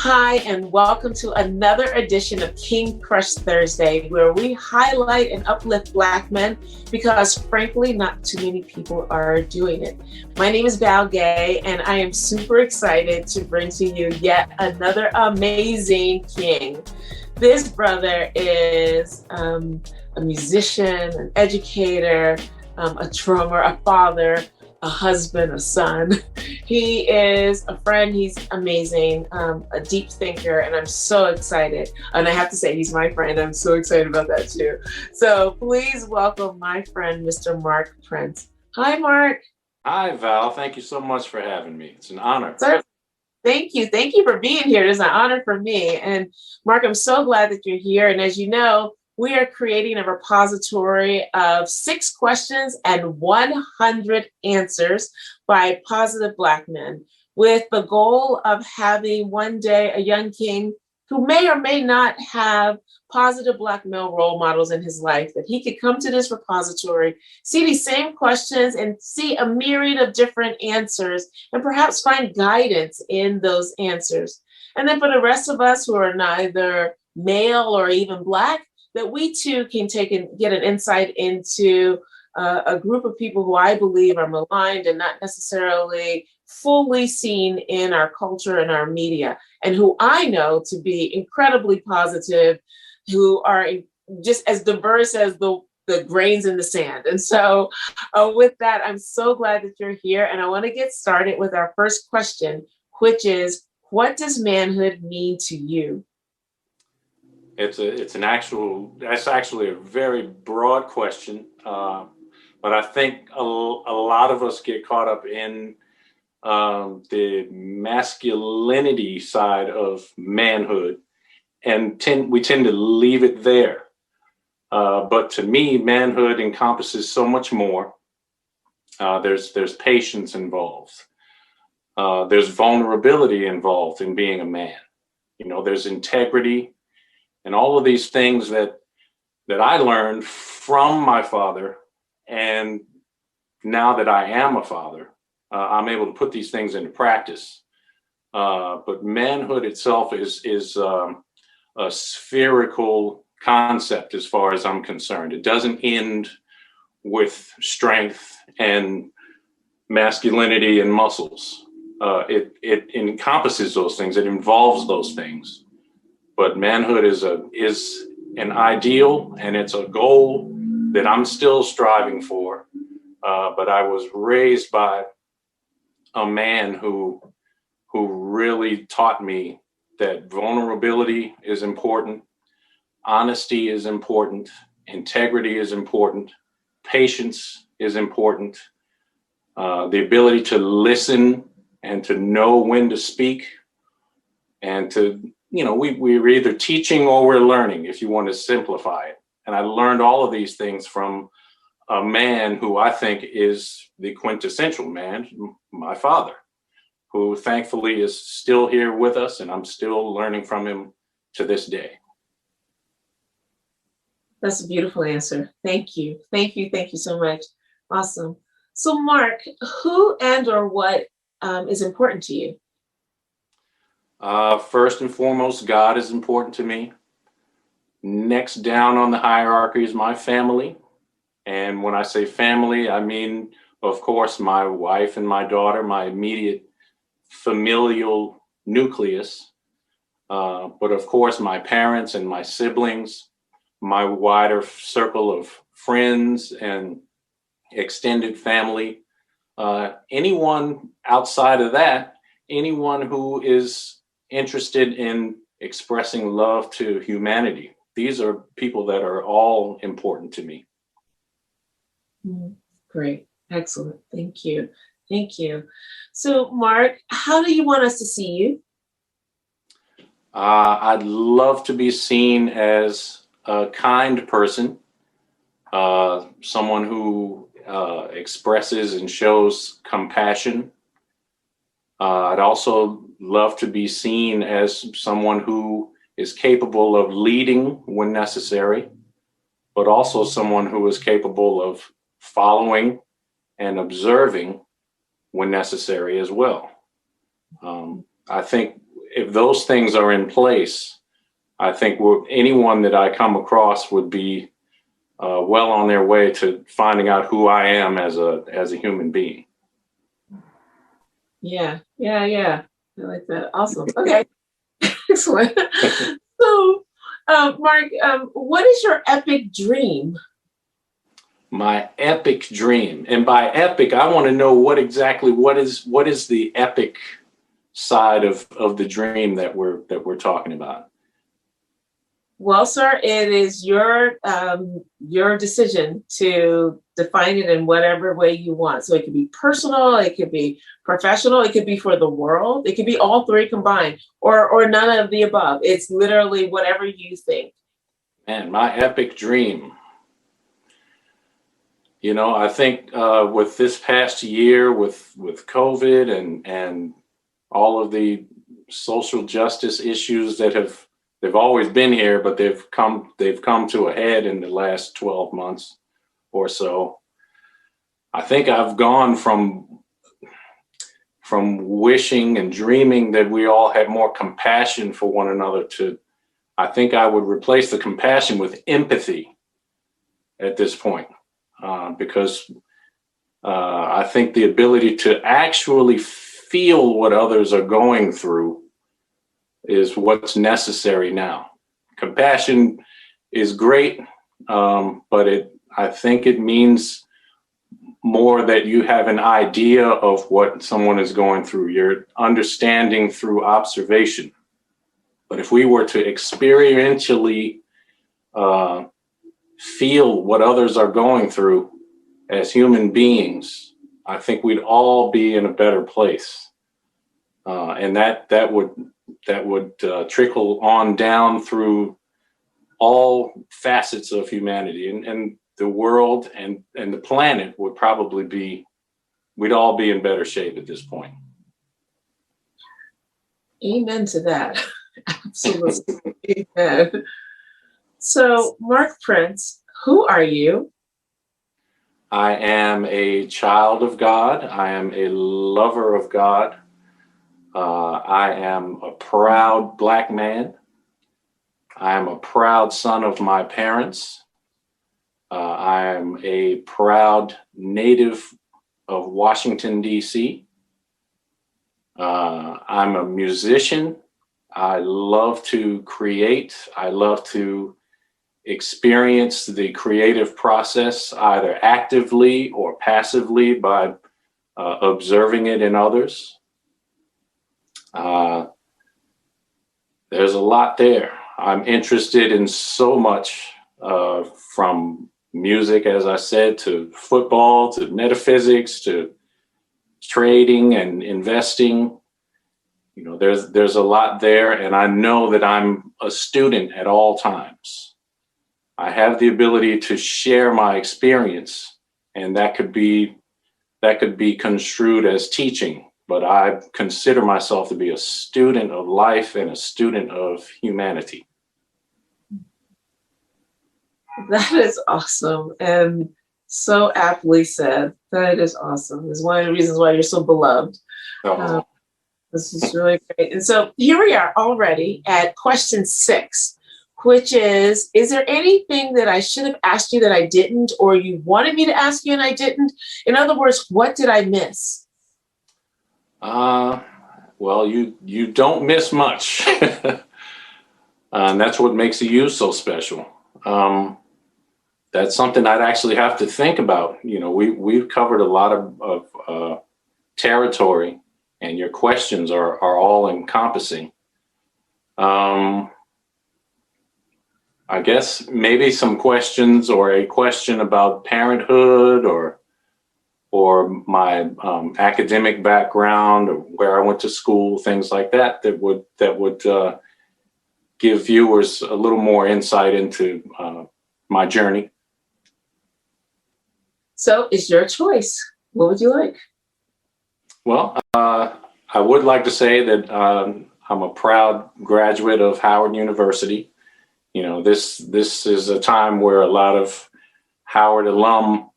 Hi, and welcome to another edition of King Crush Thursday, where we highlight and uplift Black men because, frankly, not too many people are doing it. My name is Val Gay, and I am super excited to bring to you yet another amazing king. This brother is a musician, an educator, a drummer, a father, a husband, a son. He is a friend. He's amazing, a deep thinker, and I'm so excited. And I have to say, he's my friend. I'm so excited about that too. So please welcome my friend, Mr. Mark Prince. Hi, Mark. Hi, Val. Thank you so much for having me. It's an honor. Sir, thank you. Thank you for being here. It's an honor for me. And Mark, I'm so glad that you're here. And as you know, we are creating a repository of 6 questions and 100 answers by positive Black men, with the goal of having one day a young king who may or may not have positive Black male role models in his life, that he could come to this repository, see these same questions and see a myriad of different answers and perhaps find guidance in those answers. And then for the rest of us who are neither male or even Black, that we too can take and get an insight into a group of people who I believe are maligned and not necessarily fully seen in our culture and our media, and who I know to be incredibly positive, who are just as diverse as the grains in the sand. And so with that, I'm so glad that you're here. And I want to get started with our first question, which is, what does manhood mean to you? That's actually a very broad question, but I think a lot of us get caught up in the masculinity side of manhood, and we tend to leave it there. But to me, manhood encompasses so much more. There's patience involved. There's vulnerability involved in being a man. You know, there's integrity. And all of these things that I learned from my father, and now that I am a father, I'm able to put these things into practice. But manhood itself is a spherical concept as far as I'm concerned. It doesn't end with strength and masculinity and muscles. It encompasses those things. It involves those things. But manhood is an ideal, and it's a goal that I'm still striving for. But I was raised by a man who really taught me that vulnerability is important, honesty is important, integrity is important, patience is important, the ability to listen and to know when to speak, and to, you know, we're either teaching or we're learning, if you want to simplify it. And I learned all of these things from a man who I think is the quintessential man, my father, who thankfully is still here with us, and I'm still learning from him to this day. That's a beautiful answer. Thank you. Thank you. Thank you so much. Awesome. So Mark, who and or what is important to you? First and foremost, God is important to me. Next down on the hierarchy is my family. And when I say family, I mean, of course, my wife and my daughter, my immediate familial nucleus. But of course, my parents and my siblings, my wider circle of friends and extended family. Anyone outside of that, anyone who is interested in expressing love to humanity. These are people that are all important to me. Great. Excellent. Thank you. Thank you. So, Mark, how do you want us to see you? I'd love to be seen as a kind person, someone who expresses and shows compassion. I'd also love to be seen as someone who is capable of leading when necessary, but also someone who is capable of following and observing when necessary as well. I think if those things are in place, I think anyone that I come across would be well on their way to finding out who I am as a human being. Yeah. I like that. Awesome. Okay. Excellent. So, Mark, what is your epic dream? My epic dream, and by epic, I want to know what is the epic side of the dream that we're talking about. Well, sir, it is your decision to define it in whatever way you want. So it could be personal, it could be professional, it could be for the world, it could be all three combined, or none of the above. It's literally whatever you think. Man, my epic dream. I think with this past year, with COVID and all of the social justice issues that they've always been here, but they've come to a head in the last 12 months or so. I think I've gone from wishing and dreaming that we all had more compassion for one another to, I think I would replace the compassion with empathy at this point, because I think the ability to actually feel what others are going through is what's necessary now. Compassion is great, but I think it means more that you have an idea of what someone is going through. You're understanding through observation. But if we were to experientially feel what others are going through as human beings, I think we'd all be in a better place. And that would trickle on down through all facets of humanity, and the world and the planet would probably we'd all be in better shape at this point. Amen to that. Absolutely. Amen. So, Mark Prince, who are you? I am a child of God. I am a lover of God. I am a proud Black man. I am a proud son of my parents. I am a proud native of Washington, D.C. I'm a musician. I love to create. I love to experience the creative process either actively or passively by observing it in others. There's a lot there. I'm interested in so much, from music, as I said, to football, to metaphysics, to trading and investing. There's a lot there, and I know that I'm a student at all times. I have the ability to share my experience, and that could be construed as teaching, but I consider myself to be a student of life and a student of humanity. That is awesome, and so aptly said. That is awesome. It's one of the reasons why you're so beloved. This is really great. And so here we are already at question 6, which is there anything that I should have asked you that I didn't, or you wanted me to ask you and I didn't? In other words, what did I miss? Well, you don't miss much. And that's what makes you so special. That's something I'd actually have to think about. We've covered a lot of territory, and your questions are all encompassing. I guess maybe some questions, or a question about parenthood, or my academic background, or where I went to school, things like that. That would give viewers a little more insight into my journey. So it's your choice. What would you like? Well, I would like to say that I'm a proud graduate of Howard University. This is a time where a lot of Howard alum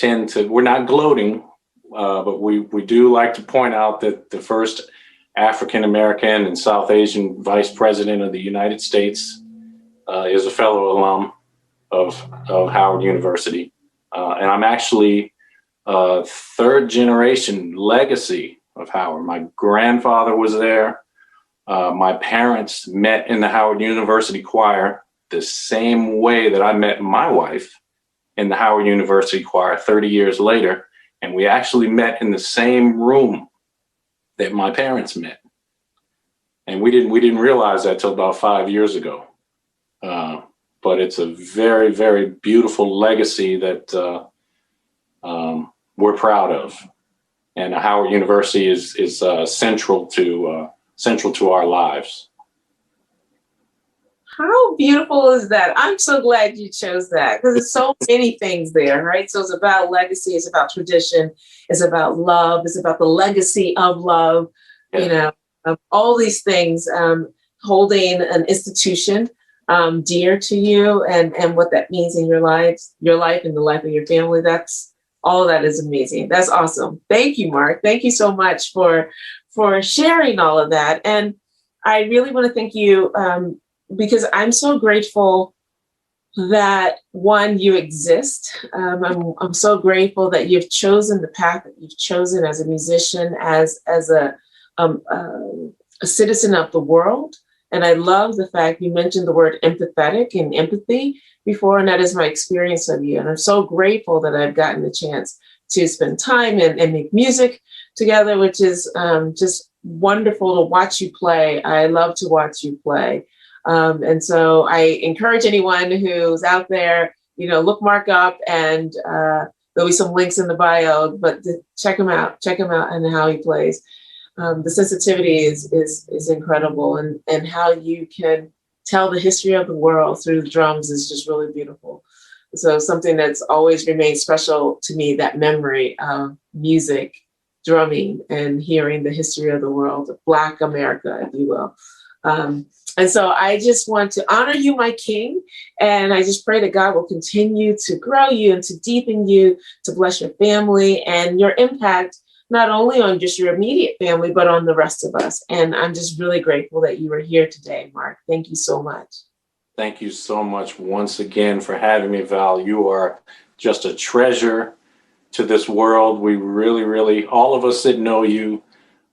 we're not gloating, but we do like to point out that the first African American and South Asian Vice President of the United States, is a fellow alum of Howard University. And I'm actually third generation legacy of Howard. My grandfather was there. My parents met in the Howard University choir the same way that I met my wife in the Howard University choir 30 years later. And we actually met in the same room that my parents met. And we didn't realize that till about 5 years ago. But it's a very, very beautiful legacy that we're proud of. And Howard University is central to our lives. How beautiful is that? I'm so glad you chose that, because there's so many things there, right? So it's about legacy, it's about tradition, it's about love, it's about the legacy of love, Yeah. you know, of all these things, holding an institution dear to you, and what that means in your life and the life of your family. That's all. That is amazing. That's awesome. Thank you, Mark. Thank you so much for sharing all of that. And I really want to thank you because I'm so grateful that, one, you exist. I'm so grateful that you've chosen the path that you've chosen as a musician, as a citizen of the world. And I love the fact you mentioned the word empathetic and empathy before, and that is my experience of you. And I'm so grateful that I've gotten the chance to spend time and make music together, which is just wonderful to watch you play. I love to watch you play. And so I encourage anyone who's out there, look Mark up, and there'll be some links in the bio, but check him out and how he plays. The sensitivity is incredible, and how you can tell the history of the world through the drums is just really beautiful. So something that's always remained special to me, that memory of music, drumming, and hearing the history of the world, of Black America, if you will. And so I just want to honor you, my king, and I just pray that God will continue to grow you and to deepen you, to bless your family and your impact, not only on just your immediate family, but on the rest of us. And I'm just really grateful that you were here today, Mark. Thank you so much. Thank you so much once again for having me, Val. You are just a treasure to this world. We really, really, all of us that know you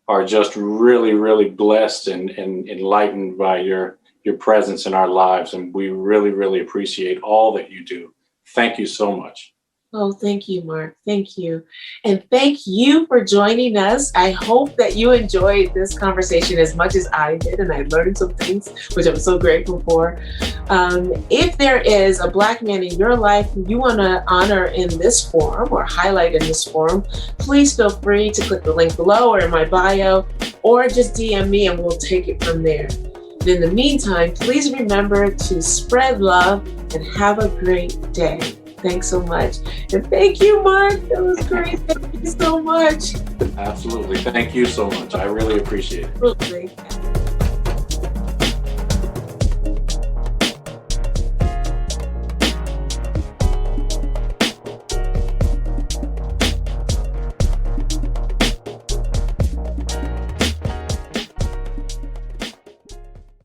are just really, really blessed and enlightened by your presence in our lives. And we really, really appreciate all that you do. Thank you so much. Oh, thank you, Mark. Thank you. And thank you for joining us. I hope that you enjoyed this conversation as much as I did, and I learned some things, which I'm so grateful for. If there is a Black man in your life who you want to honor in this forum or highlight in this forum, please feel free to click the link below or in my bio, or just DM me and we'll take it from there. And in the meantime, please remember to spread love and have a great day. Thanks so much. And thank you, Mark. That was great. Thank you so much. Absolutely. Thank you so much. I really appreciate it. Absolutely.